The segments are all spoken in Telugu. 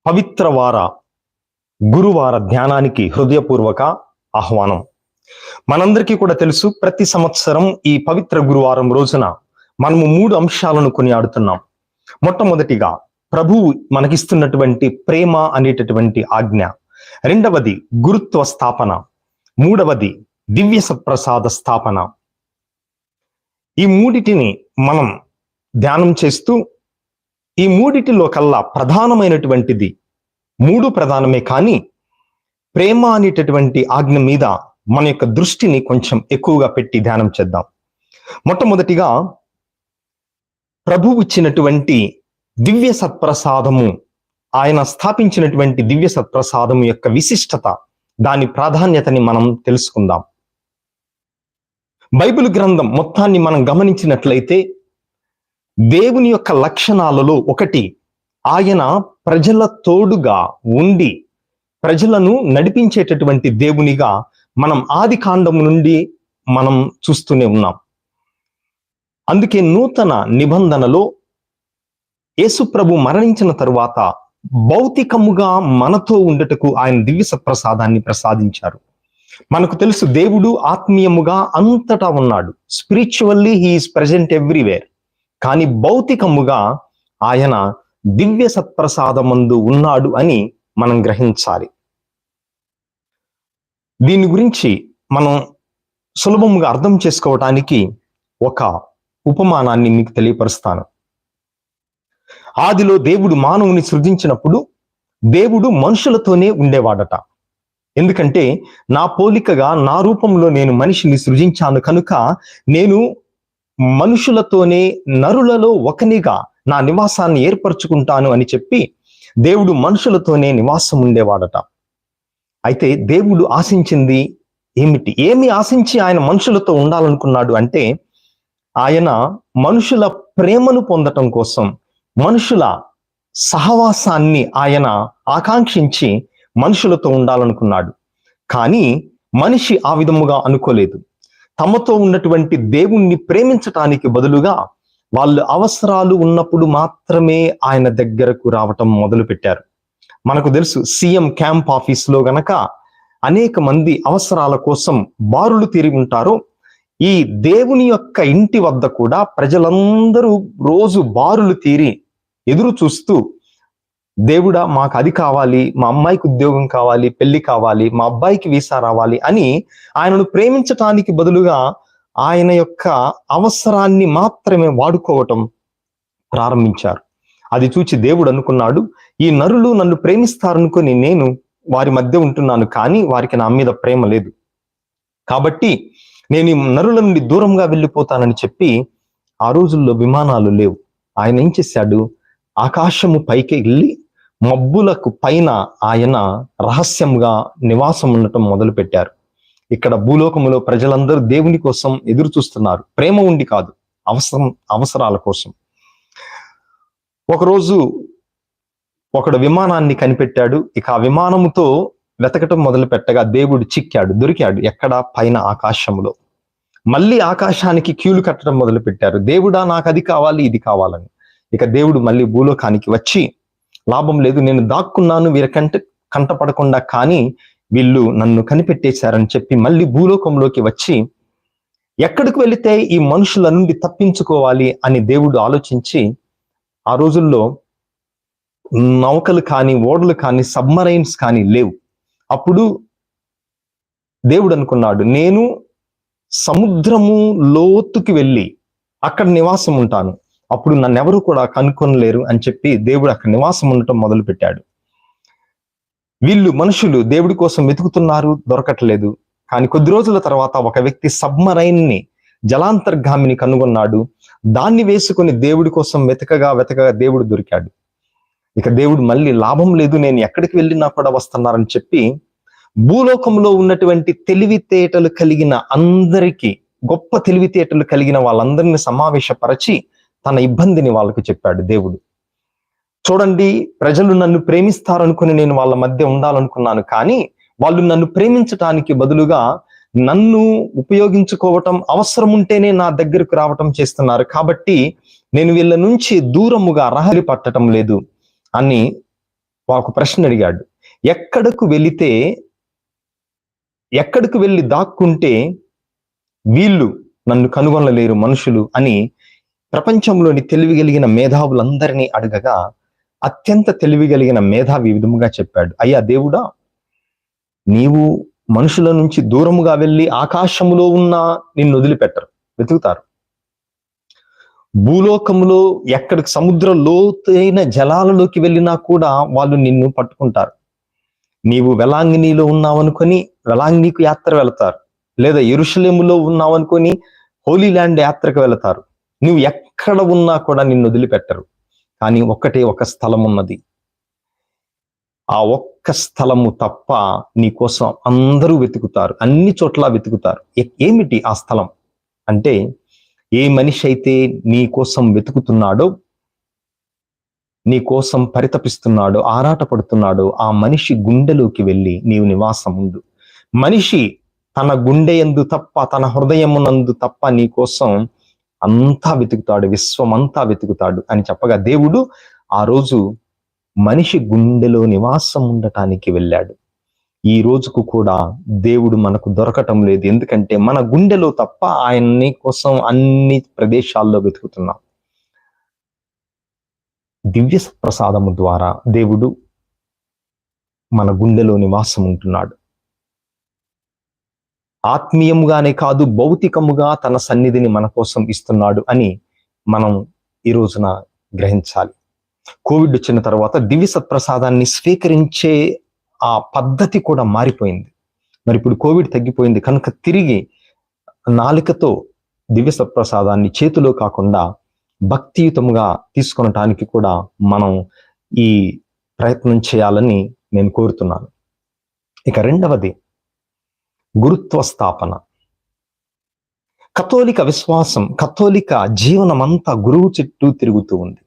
పవిత్ర వార గురువార ధ్యానానికి హృదయపూర్వక ఆహ్వానం. మనందరికీ కూడా తెలుసు, ప్రతి సంవత్సరం ఈ పవిత్ర గురువారం రోజున మనము 3 అంశాలను కొనియాడుతున్నాం. మొట్టమొదటిగా ప్రభువు మనకిస్తున్నటువంటి ప్రేమ అనేటటువంటి ఆజ్ఞ, రెండవది గురుత్వ స్థాపన, మూడవది దివ్య సత్ప్రసాద స్థాపన. ఈ మూడిటిని మనం ధ్యానం చేస్తూ, ఈ మూడిటిలో కల్లా ప్రధానమైనటువంటిది, 3 ప్రధానమే కానీ ప్రేమ అనేటటువంటి ఆజ్ఞ మీద మన యొక్క దృష్టిని కొంచెం ఎక్కువగా పెట్టి ధ్యానం చేద్దాం. మొట్టమొదటిగా ప్రభువు ఇచ్చినటువంటి దివ్య సత్ప్రసాదము, ఆయన స్థాపించినటువంటి దివ్య సత్ప్రసాదము యొక్క విశిష్టత, దాని ప్రాధాన్యతని మనం తెలుసుకుందాం. బైబిల్ గ్రంథం మొత్తాన్ని మనం గమనించినట్లయితే దేవుని యొక్క లక్షణాలలో ఒకటి, ఆయన ప్రజల తోడుగా ఉండి ప్రజలను నడిపించేటటువంటి దేవునిగా మనం ఆది కాండము నుండి మనం చూస్తూనే ఉన్నాం. అందుకే నూతన నిబంధనలో యేసు ప్రభు మరణించిన తరువాత భౌతికముగా మనతో ఉండటకు ఆయన దివ్య సత్ప్రసాదాన్ని ప్రసాదించారు. మనకు తెలుసు, దేవుడు ఆత్మీయముగా అంతటా ఉన్నాడు. Spiritually he is present everywhere. కానీ భౌతికముగా ఆయన దివ్య సత్ప్రసాదమందు ఉన్నాడు అని మనం గ్రహించాలి. దీని గురించి మనం సులభముగా అర్థం చేసుకోవటానికి ఒక ఉపమానాన్ని మీకు తెలియపరుస్తాను. ఆదిలో దేవుడు మానవుని సృజించినప్పుడు దేవుడు మనుషులతోనే ఉండేవాడట. ఎందుకంటే నా పోలికగా నా రూపంలో నేను మనిషిని సృజించాను కనుక నేను మనుషులతోనే నరులలో ఒకనిగా నా నివాసాన్ని ఏర్పరచుకుంటాను అని చెప్పి దేవుడు మనుషులతోనే నివాసం ఉండేవాడట. అయితే దేవుడు ఆశించింది ఏమిటి? ఏమి ఆశించి ఆయన మనుషులతో ఉండాలనుకున్నాడు అంటే, ఆయన మనుషుల ప్రేమను పొందటం కోసం, మనుషుల సహవాసాన్ని ఆయన ఆకాంక్షించి మనుషులతో ఉండాలనుకున్నాడు. కానీ మనిషి ఆ విధముగా అనుకోలేదు. తమతో ఉన్నటువంటి దేవుణ్ణి ప్రేమించటానికి బదులుగా వాళ్ళు అవసరాలు ఉన్నప్పుడు మాత్రమే ఆయన దగ్గరకు రావటం మొదలు పెట్టారు. మనకు తెలుసు, సీఎం క్యాంప్ ఆఫీస్లో గనక అనేక మంది అవసరాల కోసం బారులు తీరి ఉంటారో, ఈ దేవుని యొక్క ఇంటి వద్ద కూడా ప్రజలందరూ రోజు బారులు తీరి ఎదురు చూస్తూ, దేవుడా మాకు అది కావాలి, మా అమ్మాయికి ఉద్యోగం కావాలి, పెళ్లి కావాలి, మా అబ్బాయికి వీసా రావాలి అని ఆయనను ప్రేమించటానికి బదులుగా ఆయన యొక్క అవసరాన్ని మాత్రమే వాడుకోవటం ప్రారంభించారు. అది చూచి దేవుడు అనుకున్నాడు, ఈ నరులు నన్ను ప్రేమిస్తారనుకొని నేను వారి మధ్య ఉంటున్నాను, కానీ వారికి నా మీద ప్రేమ లేదు. కాబట్టి నేను ఈ నరుల నుండి దూరంగా వెళ్ళిపోతానని చెప్పి, ఆ రోజుల్లో విమానాలు లేవు. ఆయన ఏం చేశాడు? ఆకాశము పైకి వెళ్ళి మబ్బులకు పైన ఆయన రహస్యంగా నివాసం ఉండటం మొదలు పెట్టారు. ఇక్కడ భూలోకములో ప్రజలందరూ దేవుని కోసం ఎదురు చూస్తున్నారు, ప్రేమ ఉండి కాదు, అవసరాల కోసం. ఒకరోజు ఒకడు విమానాన్ని కనిపెట్టాడు. ఇక ఆ విమానముతో వెతకటం మొదలు పెట్టగా దేవుడు దొరికాడు. ఎక్కడ? పైన ఆకాశంలో. మళ్ళీ ఆకాశానికి క్యూలు కట్టడం మొదలు పెట్టారు. దేవుడా నాకు అది కావాలి, ఇది కావాలని. ఇక దేవుడు మళ్ళీ భూలోకానికి వచ్చి, లాభం లేదు, నేను దాక్కున్నాను వీరి కంటపడకుండా, కానీ వీళ్ళు నన్ను కనిపెట్టేశారని చెప్పి మళ్ళీ భూలోకంలోకి వచ్చి, ఎక్కడికి వెళితే ఈ మనుషుల నుండి తప్పించుకోవాలి అని దేవుడు ఆలోచించి, ఆ రోజుల్లో నౌకలు కానీ, ఓడలు కానీ, సబ్మరైన్స్ కానీ లేవు. అప్పుడు దేవుడు అనుకున్నాడు, నేను సముద్రము లోతుకి వెళ్ళి అక్కడ నివాసం ఉంటాను, అప్పుడు నన్ను ఎవరు కూడా కనుక్కొనలేరు అని చెప్పి దేవుడు అక్కడ నివాసం ఉండటం మొదలు పెట్టాడు. వీళ్ళు మనుషులు దేవుడి కోసం వెతుకుతున్నారు, దొరకట్లేదు. కానీ కొద్ది రోజుల తర్వాత ఒక వ్యక్తి సబ్మరైన్ని, జలాంతర్గామిని కనుగొన్నాడు. దాన్ని వేసుకొని దేవుడి కోసం వెతకగా దేవుడు దొరికాడు. ఇక దేవుడు మళ్ళీ లాభం లేదు, నేను ఎక్కడికి వెళ్ళినా కూడా వస్తున్నారని చెప్పి భూలోకంలో ఉన్నటువంటి తెలివితేటలు కలిగిన అందరికీ, గొప్ప తెలివితేటలు కలిగిన వాళ్ళందరినీ సమావేశపరచి తన ఇబ్బందిని వాళ్ళకు చెప్పాడు దేవుడు. చూడండి, ప్రజలు నన్ను ప్రేమిస్తారనుకుని నేను వాళ్ళ మధ్య ఉండాలనుకున్నాను, కానీ వాళ్ళు నన్ను ప్రేమించటానికి బదులుగా నన్ను ఉపయోగించుకోవటం, అవసరం ఉంటేనే నా దగ్గరకు రావటం చేస్తున్నారు. కాబట్టి నేను వీళ్ళ నుంచి దూరముగా రహలి పట్టడం లేదు అని ఒక ప్రశ్న అడిగాడు. ఎక్కడకు వెళ్ళి దాక్కుంటే వీళ్ళు నన్ను కనుగొనలేరు మనుషులు అని ప్రపంచంలోని తెలివి కలిగిన మేధావులందరినీ అడగగా అత్యంత తెలివి కలిగిన మేధావి విధముగా చెప్పాడు, అయ్యా దేవుడా, నీవు మనుషుల నుంచి దూరముగా వెళ్ళి ఆకాశములో ఉన్నా నిన్ను వదిలిపెట్టరు, వెతుకుతారు. భూలోకములో ఎక్కడికి సముద్ర లోతైన జలాలలోకి వెళ్ళినా కూడా వాళ్ళు నిన్ను పట్టుకుంటారు. నీవు వెలాంగినిలో ఉన్నావనుకొని వెలాంగినీకు యాత్ర వెళతారు, లేదా యెరూషలేములో ఉన్నావనుకొని హోలీ ల్యాండ్ యాత్రకు వెళతారు. నువ్వు ఎక్కడ ఉన్నా కూడా నిన్ను వదిలిపెట్టరు. కానీ ఒక స్థలం ఉన్నది. ఆ ఒక్క స్థలము తప్ప నీ కోసం అందరూ వెతుకుతారు, అన్ని చోట్ల వెతుకుతారు. ఏమిటి ఆ స్థలం అంటే, ఏ మనిషి అయితే నీ కోసం వెతుకుతున్నాడో, నీ కోసం పరితపిస్తున్నాడో, ఆరాటపడుతున్నాడో ఆ మనిషి గుండెలోకి వెళ్ళి నీవు నివాసం ఉండు. మనిషి తన గుండెయందు తప్ప, తన హృదయమునందు తప్ప నీ కోసం అంతా వెతుకుతాడు, విశ్వమంతా వెతుకుతాడు అని చెప్పగా దేవుడు ఆ రోజు మనిషి గుండెలో నివాసం ఉండటానికి వెళ్ళాడు. ఈ రోజుకు కూడా దేవుడు మనకు దొరకటం లేదు. ఎందుకంటే మన గుండెలో తప్ప ఆయన్ని కోసం అన్ని ప్రదేశాల్లో వెతుకుతున్నాం. దివ్య ప్రసాదము ద్వారా దేవుడు మన గుండెలో నివాసం ఉంటున్నాడు. ఆత్మీయముగానే కాదు, భౌతికముగా తన సన్నిధిని మన కోసం ఇస్తున్నాడు అని మనం ఈ రోజున గ్రహించాలి. కోవిడ్ వచ్చిన తర్వాత దివ్య సత్ప్రసాదాన్ని స్వీకరించే ఆ పద్ధతి కూడా మారిపోయింది. మరి ఇప్పుడు కోవిడ్ తగ్గిపోయింది కనుక తిరిగి నాలికతో దివ్య సత్ప్రసాదాన్ని చేతిలో కాకుండా భక్తియుతంగా తీసుకొనటానికి కూడా మనం ఈ ప్రయత్నం చేయాలని నేను కోరుతున్నాను. ఇక రెండవది గురుత్వ స్థాపన. కథోలిక విశ్వాసం, కథోలిక జీవనమంతా గురువు చుట్టూ తిరుగుతూ ఉంది.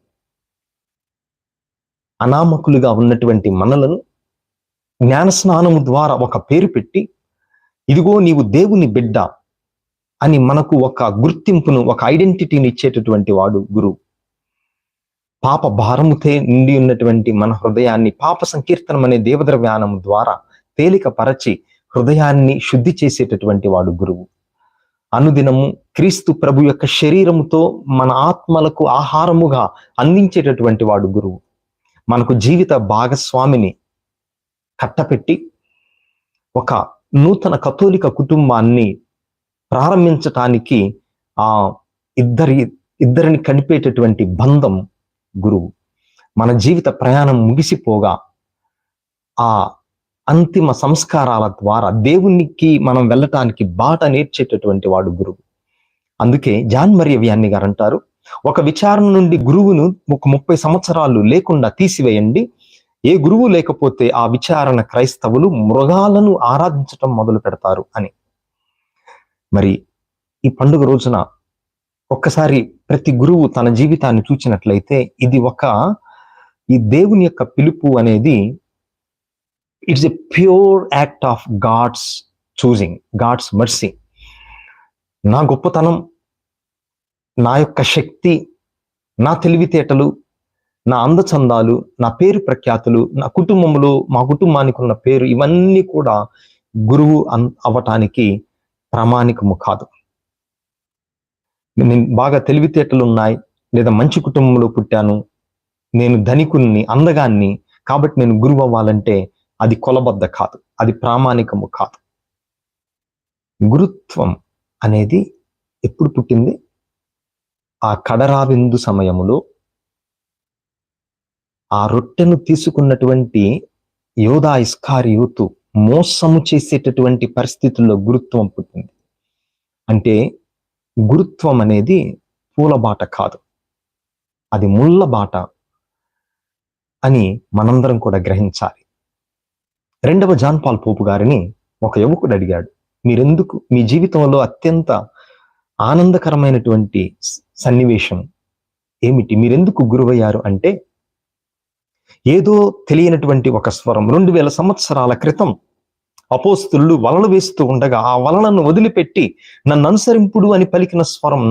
అనామకులుగా ఉన్నటువంటి మనలను జ్ఞానస్నానము ద్వారా ఒక పేరు పెట్టి, ఇదిగో నీవు దేవుని బిడ్డ అని మనకు ఒక గుర్తింపును, ఒక ఐడెంటిటీని ఇచ్చేటటువంటి వాడు గురువు. పాప భారముతే నిండి ఉన్నటువంటి మన హృదయాన్ని పాప సంకీర్తనం అనే దేవద్రవ్యానం ద్వారా తేలికపరచి హృదయాన్ని శుద్ధి చేసేటటువంటి వాడు గురువు. అనుదినము క్రీస్తు ప్రభు యొక్క శరీరముతో మన ఆత్మలకు ఆహారముగా అందించేటటువంటి వాడు గురువు. మనకు జీవిత భాగస్వామిని కట్టపెట్టి ఒక నూతన కథోలిక కుటుంబాన్ని ప్రారంభించటానికి ఆ ఇద్దరిని కలిపేటటువంటి బంధం గురువు. మన జీవిత ప్రయాణం ముగిసిపోగా ఆ అంతిమ సంస్కారాల ద్వారా దేవునికి మనం వెళ్ళటానికి బాట నేర్చేటటువంటి వాడు గురువు. అందుకే జాన్ మరియ వియాన్ని గారు అంటారు, ఒక విచారణ నుండి గురువును ఒక 30 సంవత్సరాలు లేకుండా తీసివేయండి, ఏ గురువు లేకపోతే ఆ విచారణ క్రైస్తవులు మృగాలను ఆరాధించటం మొదలు పెడతారు అని. మరి ఈ పండుగ రోజున ఒక్కసారి ప్రతి గురువు తన జీవితాన్ని చూచినట్లయితే ఇది ఈ దేవుని యొక్క పిలుపు అనేది it's a pure act of God's choosing, God's mercy. నా గొప్పతనం, నా యొక్క శక్తి, నా తెలివితేటలు, నా అందచందాలు, నా పేరు ప్రఖ్యాతులు, నా కుటుంబంలో మా కుటుంబానికి ఉన్న పేరు, ఇవన్నీ కూడా గురువు అవ్వటానికి ప్రామాణికము కాదు. నేను బాగా తెలివితేటలు ఉన్నాయి, లేదా మంచి కుటుంబంలో పుట్టాను, నేను ధనికుని, అందగాన్ని కాబట్టి నేను గురువు అవ్వాలంటే అది కొలబద్ద కాదు, అది ప్రామాణికము కాదు. గురుత్వం అనేది ఎప్పుడు పుట్టింది? ఆ కడరావిందు సమయములో ఆ రొట్టెను తీసుకున్నటువంటి యోధా ఇస్కారియోతు మోసము చేసేటటువంటి పరిస్థితుల్లో గురుత్వం పుట్టింది. అంటే గురుత్వం అనేది పూలబాట కాదు, అది ముళ్ళ బాట అని మనందరం కూడా గ్రహించాలి. రెండవ జాన్ పాల్ పోపు గారిని ఒక యువకుడు అడిగాడు, మీరెందుకు మీ జీవితంలో అత్యంత ఆనందకరమైనటువంటి సన్నివేశం ఏమిటి, మీరెందుకు గురువయ్యారు అంటే, ఏదో తెలియనటువంటి ఒక స్వరం 2000 సంవత్సరాల క్రితం అపోస్తులు వలలు వేస్తూ ఉండగా ఆ వలలను వదిలిపెట్టి నన్ను అనుసరింపుడు అని పలికిన స్వరం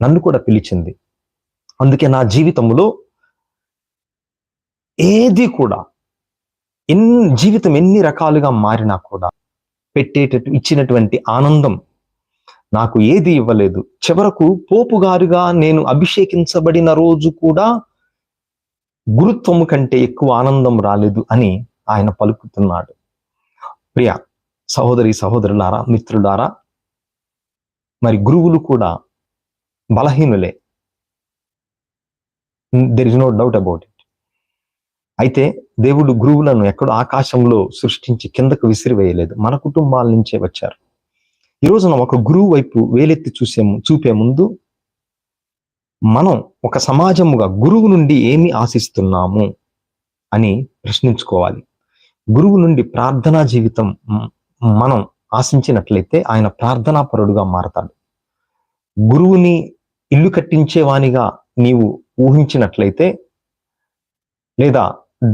నన్ను కూడా పిలిచింది. అందుకే నా జీవితంలో ఏది కూడా జీవితం ఎన్ని రకాలుగా మారినా కూడా ఇచ్చినటువంటి ఆనందం నాకు ఏది ఇవ్వలేదు. చివరకు పోపుగారుగా నేను అభిషేకించబడిన రోజు కూడా గురుత్వము కంటే ఎక్కువ ఆనందం రాలేదు అని ఆయన పలుకుతున్నాడు. ప్రియ సహోదరి సహోదరులారా, మిత్రులారా, మరి గురువులు కూడా బలహీనులే. There is no doubt about it. అయితే దేవుడు గురువులను ఎక్కడో ఆకాశంలో సృష్టించి కిందకు విసిరివేయలేదు, మన కుటుంబాల నుంచే వచ్చారు. ఈ రోజున ఒక గురువు వైపు వేలెత్తి చూపే ముందు మనం ఒక సమాజముగా గురువు నుండి ఏమి ఆశిస్తున్నాము అని ప్రశ్నించుకోవాలి. గురువు నుండి ప్రార్థనా జీవితం మనం ఆశించినట్లయితే ఆయన ప్రార్థనాపరుడుగా మారతాడు. గురువుని ఇల్లు కట్టించేవానిగా నీవు ఊహించినట్లయితే, లేదా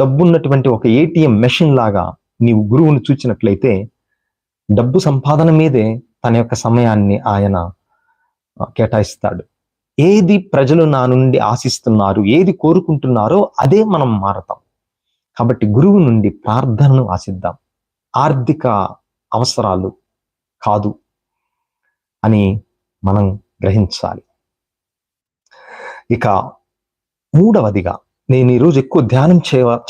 డబ్బున్నటువంటి ఒక ఏటీఎం మెషిన్ లాగా నీవు గురువుని చూచినట్లయితే, డబ్బు సంపాదన మీదే తన యొక్క సమయాన్ని ఆయన కేటాయిస్తాడు. ఏది ప్రజలు నా నుండి ఆశిస్తున్నారు, ఏది కోరుకుంటున్నారో అదే మనం మారతాం. కాబట్టి గురువు నుండి ప్రార్థనను ఆశిద్దాం, ఆర్థిక అవసరాలు కాదు అని మనం గ్రహించాలి. ఇక మూడవదిగా నేను ఈరోజు ఎక్కువ ధ్యానం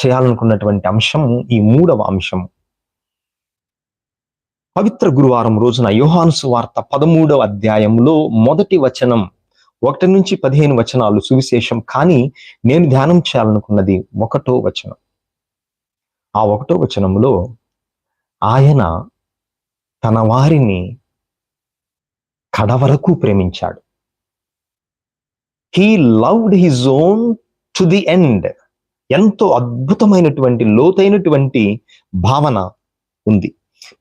చేయాలనుకున్నటువంటి అంశం ఈ మూడవ అంశం. పవిత్ర గురువారం రోజున యోహాను సువార్త 13వ అధ్యాయంలో మొదటి వచనం 1 నుంచి 15 వచనాలు సువిశేషం. కానీ నేను ధ్యానం చేయాలనుకున్నది 1వ వచనం. ఆ 1వ వచనంలో ఆయన తన వారిని కడవరకు ప్రేమించాడు. He loved his own to the end. ఎంతో అద్భుతమైనటువంటి లోతైనటువంటి భావన ఉంది.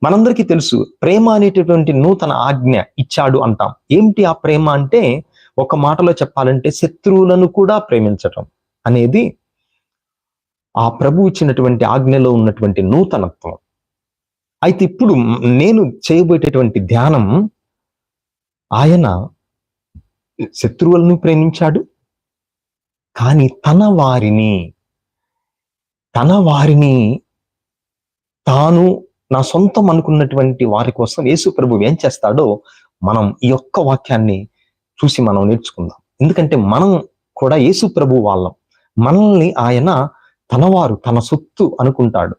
మనందరికీ తెలుసు, ప్రేమ అనేటటువంటి నూతన ఆజ్ఞ ఇచ్చాడు అంటాం. ఏమిటి ఆ ప్రేమ అంటే, ఒక మాటలో చెప్పాలంటే శత్రువులను కూడా ప్రేమించటం అనేది ఆ ప్రభు ఇచ్చినటువంటి ఆజ్ఞలో ఉన్నటువంటి నూతనత్వం. అయితే ఇప్పుడు నేను చేయబోయేటటువంటి ధ్యానం, ఆయన శత్రువులను ప్రేమించాడు, కానీ తన వారిని తాను నా సొంతం అనుకున్నటువంటి వారి కోసం యేసు ప్రభు ఏం చేస్తాడో మనం ఈ యొక్క వాక్యాన్ని చూసి మనం నేర్చుకుందాం. ఎందుకంటే మనం కూడా యేసు ప్రభు వాళ్ళం. మనల్ని ఆయన తనవారు, తన సొత్తు అనుకుంటాడు.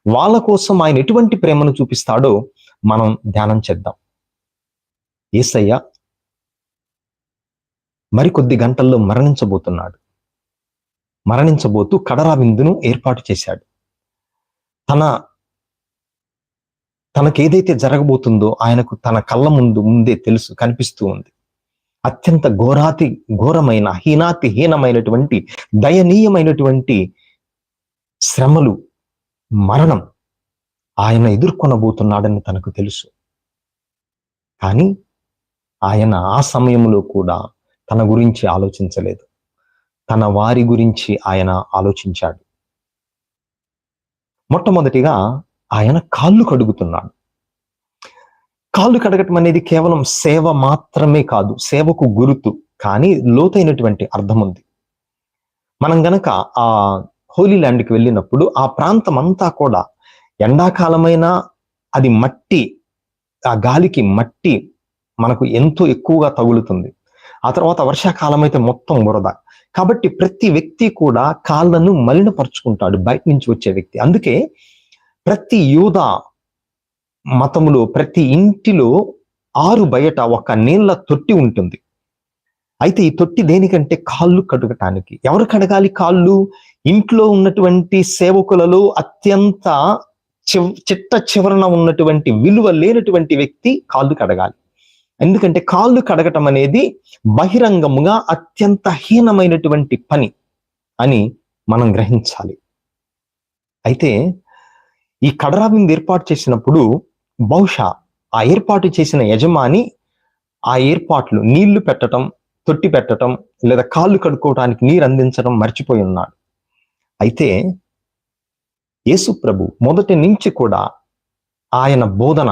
వాళ్ళ కోసం ఆయన ఎటువంటి ప్రేమను చూపిస్తాడో మనం ధ్యానం చేద్దాం. యేసయ్య మరికొద్ది గంటల్లో మరణించబోతూ కడరా విందును ఏర్పాటు చేశాడు. తనకేదైతే జరగబోతుందో ఆయనకు తన కళ్ళ ముందే తెలుసు, కనిపిస్తూ ఉంది. అత్యంత ఘోరమైన హీనమైనటువంటి దయనీయమైనటువంటి శ్రమలు, మరణం ఆయన ఎదుర్కొనబోతున్నాడని తనకు తెలుసు. కానీ ఆయన ఆ సమయంలో కూడా తన గురించి ఆలోచించలేదు, తన వారి గురించి ఆయన ఆలోచించాడు. మొట్టమొదటిగా ఆయన కాళ్ళు కడుగుతున్నాడు. కాళ్ళు కడగటం అనేది కేవలం సేవ మాత్రమే కాదు, సేవకు గుర్తు, కానీ లోతైనటువంటి అర్థం ఉంది. మనం గనక ఆ హోలీ ల్యాండ్కి వెళ్ళినప్పుడు ఆ ప్రాంతం అంతా కూడా ఎండాకాలమైనా అది మట్టి, ఆ గాలికి మట్టి మనకు ఎంతో ఎక్కువగా తగులుతుంది. ఆ తర్వాత వర్షాకాలం అయితే మొత్తం బురద. కాబట్టి ప్రతి వ్యక్తి కూడా కాళ్ళను మలినపరుచుకుంటాడు, బయట నుంచి వచ్చే వ్యక్తి. అందుకే ప్రతి యూదా మతములో ప్రతి ఇంటిలో ఆరు బయట ఒక నీళ్ల తొట్టి ఉంటుంది. అయితే ఈ తొట్టి దేనికంటే కాళ్ళు కడగటానికి. ఎవరు కడగాలి కాళ్ళు? ఇంట్లో ఉన్నటువంటి సేవకులలో అత్యంత చిట్ట చివరన ఉన్నటువంటి విలువ లేనటువంటి వ్యక్తి కాళ్ళు కడగాలి. ఎందుకంటే కాళ్ళు కడగటం అనేది బహిరంగముగా అత్యంత హీనమైనటువంటి పని అని మనం గ్రహించాలి. అయితే ఈ కడరా విందు ఏర్పాటు చేసినప్పుడు బహుశా ఆ ఏర్పాటు చేసిన యజమాని ఆ ఏర్పాట్లు, నీళ్లు పెట్టడం, తొట్టి పెట్టడం, లేదా కాళ్ళు కడుక్కోవడానికి నీరు అందించడం మర్చిపోయి ఉన్నాడు. అయితే యేసు ప్రభు మొదటి నుంచి కూడా ఆయన బోధన,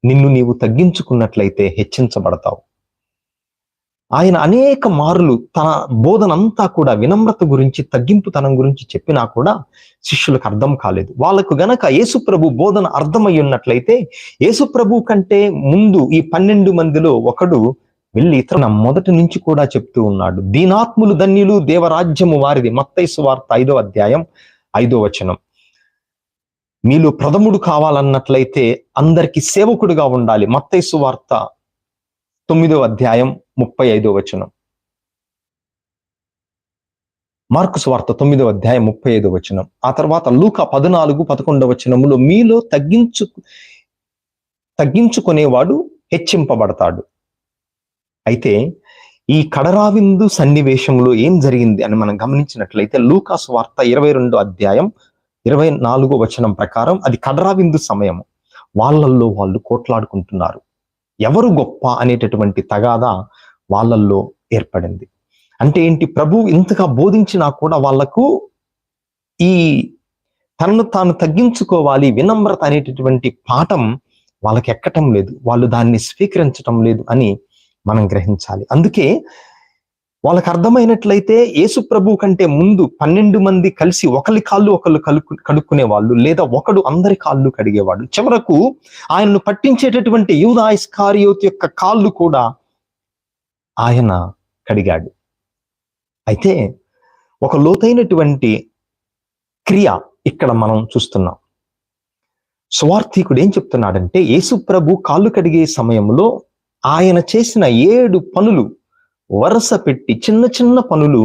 నిన్ను నీవు తగ్గించుకున్నట్లయితే హెచ్చించబడతావు, ఆయన అనేక మార్లు తన బోధనంతా కూడా వినమ్రత గురించి, తగ్గింపుతనం గురించి చెప్పినా కూడా శిష్యులకు అర్థం కాలేదు. వాళ్ళకు గనక యేసుప్రభు బోధన అర్థమై ఉన్నట్లయితే, యేసుప్రభు కంటే ముందు ఈ 12 మందిలో ఒకడు వెళ్ళి ఇతర మొదటి నుంచి కూడా చెప్తూ ఉన్నాడు, దీనాత్ములు ధన్యులు, దేవరాజ్యము వారిది. మత్తయి సువార్త 5వ అధ్యాయం 5వ వచనం. మీలో ప్రథముడు కావాలన్నట్లయితే అందరికి సేవకుడుగా ఉండాలి. మత్తయి సువార్త 9వ అధ్యాయం 35వ వచనం. మార్కు సువార్త 9వ అధ్యాయం 35వ వచనం. ఆ తర్వాత లూకా 14-11వ వచనములో మీలో తగ్గించుకునేవాడు హెచ్చింపబడతాడు. అయితే ఈ కడరావిందు సన్నివేశంలో ఏం జరిగింది అని మనం గమనించినట్లయితే, లూకా సువార్త 22వ అధ్యాయం 24వ వచనం ప్రకారం అది కడరావిందు సమయం. వాళ్ళల్లో వాళ్ళు కోట్లాడుకుంటున్నారు. ఎవరు గొప్ప అనేటటువంటి తగాదా వాళ్ళల్లో ఏర్పడింది. అంటే ఏంటి, ప్రభు ఇంతగా బోధించినా కూడా వాళ్లకు ఈ తనను తాను తగ్గించుకోవాలి, వినమ్రత అనేటటువంటి పాఠం వాళ్ళకి ఎక్కటం లేదు, వాళ్ళు దాన్ని స్వీకరించటం లేదు అని మనం గ్రహించాలి. అందుకే వాళ్ళకి అర్థమైనట్లయితే యేసు ప్రభు కంటే ముందు 12 మంది కలిసి ఒకరి కాళ్ళు ఒకళ్ళు కడుక్కునే వాళ్ళు, లేదా ఒకడు అందరి కాళ్ళు కడిగేవాడు. చివరకు ఆయనను పట్టించేటటువంటి యూదా ఇస్కారియోతు యొక్క కాళ్ళు కూడా ఆయన కడిగాడు. అయితే ఒక లోతైనటువంటి క్రియ ఇక్కడ మనం చూస్తున్నాం. సువార్థికుడు ఏం చెప్తున్నాడంటే, యేసు ప్రభు కాళ్ళు కడిగే సమయంలో ఆయన చేసిన 7 పనులు వరుస పెట్టి, చిన్న చిన్న పనులు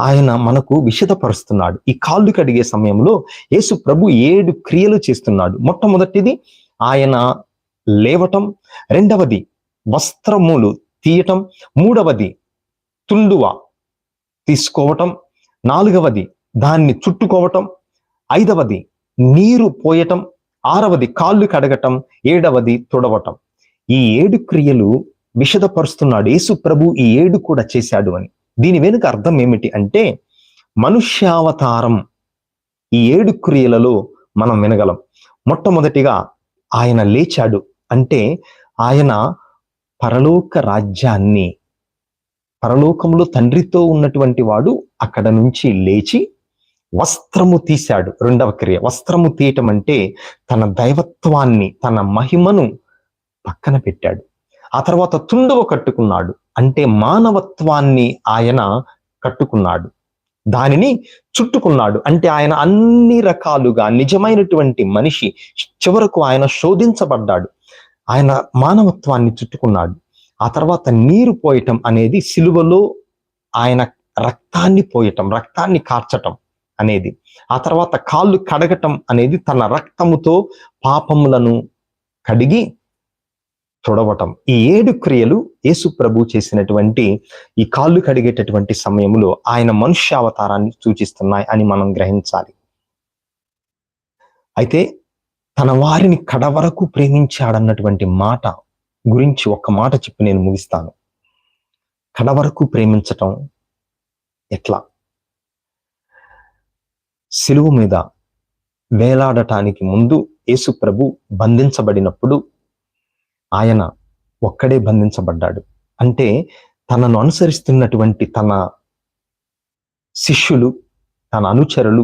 ఆయన మనకు విషదపరుస్తున్నాడు. ఈ కాళ్ళు కడిగే సమయంలో యేసు ప్రభు 7 క్రియలు చేస్తున్నాడు. మొట్టమొదటిది ఆయన లేవటం, రెండవది వస్త్రములు తీయటం, మూడవది తుండువ తీసుకోవటం, నాలుగవది దాన్ని చుట్టుకోవటం, ఐదవది నీరు పోయటం, ఆరవది కాళ్ళు కడగటం, ఏడవది తుడవటం. ఈ 7 క్రియలు విషదపరుస్తున్నాడు. యేసు ప్రభు ఈ 7 కూడా చేశాడు అని. దీని వెనుక అర్థం ఏమిటి అంటే, మనుష్యావతారం ఈ 7 క్రియలలో మనం వినగలం. మొట్టమొదటిగా ఆయన లేచాడు అంటే ఆయన పరలోక రాజ్యాన్ని, పరలోకంలో తండ్రితో ఉన్నటువంటి వాడు అక్కడ నుంచి లేచి వస్త్రము తీశాడు. రెండవ క్రియ వస్త్రము తీయటం అంటే తన దైవత్వాన్ని, తన మహిమను పక్కన పెట్టాడు. ఆ తర్వాత తుండువ కట్టుకున్నాడు అంటే మానవత్వాన్ని ఆయన కట్టుకున్నాడు, దానిని చుట్టుకున్నాడు అంటే ఆయన అన్ని రకాలుగా నిజమైనటువంటి మనిషి. చివరకు ఆయన శోధించబడ్డాడు, ఆయన మానవత్వాన్ని చుట్టుకున్నాడు. ఆ తర్వాత నీరు పోయటం అనేది సిలువలో ఆయన రక్తాన్ని పోయటం, రక్తాన్ని కార్చటం అనేది. ఆ తర్వాత కాళ్ళు కడగటం అనేది తన రక్తముతో పాపములను కడిగి తుడవటం. ఈ 7 క్రియలు యేసు ప్రభు చేసినటువంటి ఈ కాళ్ళు కడిగేటటువంటి సమయంలో ఆయన మనుష్యావతారాన్ని సూచిస్తున్నాయి అని మనం గ్రహించాలి. అయితే తన వారిని కడవరకు ప్రేమించాడన్నటువంటి మాట గురించి ఒక్క మాట చెప్పి నేను ముగిస్తాను. కడవరకు ప్రేమించటం ఎట్లా? సిలువ మీద వేలాడటానికి ముందు యేసు ప్రభు బంధించబడినప్పుడు ఆయన ఒక్కడే బంధించబడ్డాడు. అంటే తనను అనుసరిస్తున్నటువంటి తన శిష్యులు, తన అనుచరులు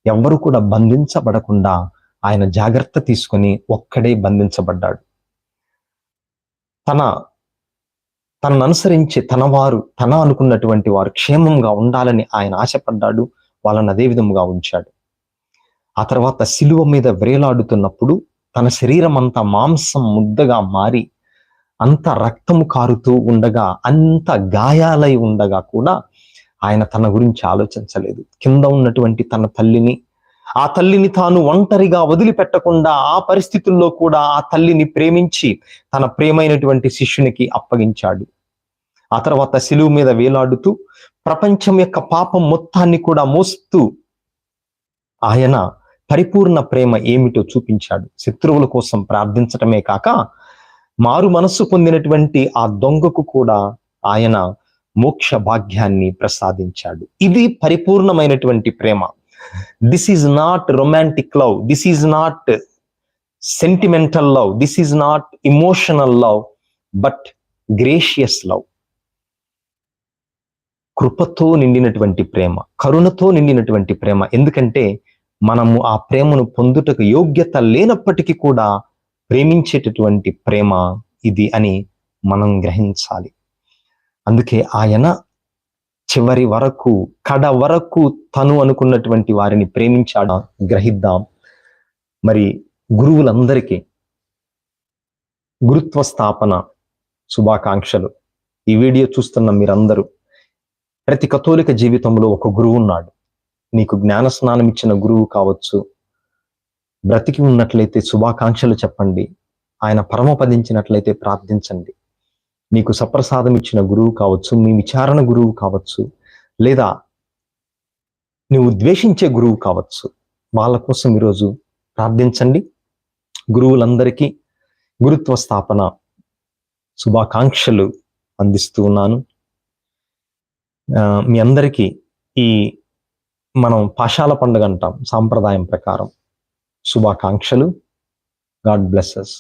ఎవ్వరు కూడా బంధించబడకుండా ఆయన జాగ్రత్త తీసుకొని ఒక్కడే బంధించబడ్డాడు. తనను అనుసరించే తన అనుకున్నటువంటి వారు క్షేమంగా ఉండాలని ఆయన ఆశపడ్డాడు. వాళ్ళని అదే విధంగా ఉంచాడు. ఆ తర్వాత సిలువ మీద వ్రేలాడుతున్నప్పుడు తన శరీరం అంతా మాంసం ముద్దగా మారి, అంత రక్తము కారుతూ ఉండగా, అంత గాయాలై ఉండగా కూడా ఆయన తన గురించి ఆలోచించలేదు. కింద ఉన్నటువంటి తన తల్లిని, ఆ తల్లిని తాను ఒంటరిగా వదిలిపెట్టకుండా ఆ పరిస్థితుల్లో కూడా ఆ తల్లిని ప్రేమించి తన ప్రేమైనటువంటి శిష్యునికి అప్పగించాడు. ఆ తర్వాత సిలువ మీద వేలాడుతూ ప్రపంచం యొక్క పాపం మొత్తాన్ని కూడా మోస్తూ ఆయన పరిపూర్ణ ప్రేమ ఏమిటో చూపించాడు. శత్రువుల కోసం ప్రార్థించటమే కాక మారు మనస్సు పొందినటువంటి ఆ దొంగకు కూడా ఆయన మోక్ష భాగ్యాన్ని ప్రసాదించాడు. ఇది పరిపూర్ణమైనటువంటి ప్రేమ. This is not romantic love, this is not sentimental love, this is not emotional love, but gracious love. కృపతో నిండినటువంటి ప్రేమ, కరుణతో నిండినటువంటి ప్రేమ. ఎందుకంటే మనము ఆ ప్రేమను పొందుటకు యోగ్యత లేనప్పటికీ కూడా ప్రేమించేటటువంటి ప్రేమ ఇది అని మనం గ్రహించాలి. అందుకే ఆయన చివరి వరకు, కడ వరకు తను అనుకున్నటువంటి వారిని ప్రేమించాడా గ్రహిద్దాం. మరి గురువులందరికీ గురుత్వ స్థాపన శుభాకాంక్షలు. ఈ వీడియో చూస్తున్న మీరందరూ, ప్రతి కథోలిక జీవితంలో ఒక గురువు ఉన్నాడు. నీకు జ్ఞాన స్నానం ఇచ్చిన గురువు కావచ్చు, బ్రతికి ఉన్నట్లయితే శుభాకాంక్షలు చెప్పండి, ఆయన పరమపదించినట్లయితే ప్రార్థించండి. నీకు సప్రసాదం ఇచ్చిన గురువు కావచ్చు, మీ విచారణ గురువు కావచ్చు, లేదా నువ్వు ద్వేషించే గురువు కావచ్చు, వాళ్ళ కోసం ఈరోజు ప్రార్థించండి. గురువులందరికీ గురుత్వ స్థాపన శుభాకాంక్షలు అందిస్తూ ఉన్నాను. మీ అందరికీ ఈ మనం పాశాల పండుగ అంటాం సాంప్రదాయం ప్రకారం శుభాకాంక్షలు. God bless us.